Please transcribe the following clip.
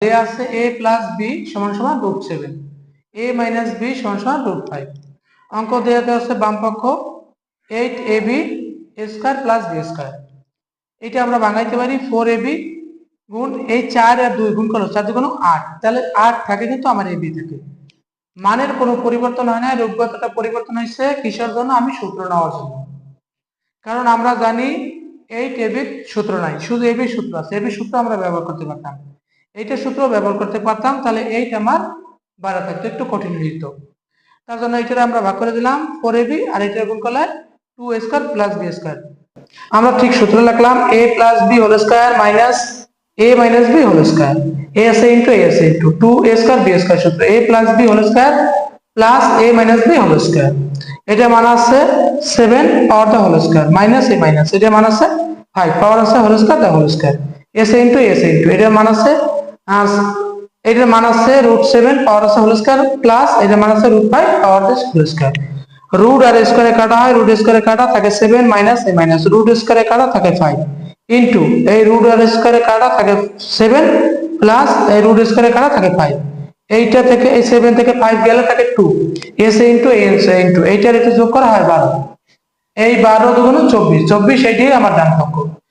এ আছে a plus B সমান সমান √7, a মাইনাস বি সমান সমান √5। অঙ্ক দেওয়া আছে বাম পক্ষ 8ab square plus B square. এটা আমরা ভাঙাইতে পারি 4ab গুণ এই 4 আর 2 গুণ করো 4 2 8, তাহলে 8 থাকে কিন্তু আমার ab থাকে। মানের কোনো পরিবর্তন হয় না, রূপগতটা পরিবর্তন হয়েছে কিসের জন্য? আমি সূত্র নেওয়ার জন্য। কারণ আমরা জানি 8ab সূত্র নাই, শুধু ab সূত্র আছে, ab সূত্র আমরা ব্যবহার করতে পারতাম, এইটা সূত্র ব্যবহার করতে পারতাম, তাহলে 8 আমার 12 থাকতো, একটু কঠিন হইত। তার জন্য এটা আমরা ভাগ করে দিলাম 4ab আর এটা গুণ করলে 2a square plus b square. আমরা ঠিক সূত্র লিখলাম a plus b whole square minus a minus b whole square, a আছে ইনটু a আছে into 2a square b square সূত্র a plus b whole square plus a minus b whole square. এটা মান আছে 7 power the whole square minus a minus, এটা মান আছে 5 power আছে whole square the whole square, a আছে ইনটু a আছে ইনটু এটা মান আছে এটার মান আছে √7 পাওয়ার আছে হোল স্কয়ার প্লাস এটার মান আছে √5 পাওয়ার দা হোল স্কয়ার। রুট আর স্কয়ারে কাটা হয়, রুট স্কয়ারে কাটা থাকে 7 মাইনাস a মাইনাস, রুট স্কয়ারে কাটা থাকে 5 ইনটু এই রুট আর স্কয়ারে কাটা থাকে 7 প্লাস এই রুট স্কয়ারে কাটা থাকে 5। এইটা থেকে এই 7 থেকে 5 গেলে থাকে 2 s ইনটু a ইনটু এইটার এটা যোগ করা হয় 12, এই 12 দুগুণ 24, 24 এটাই আমার ডান পক্ষ।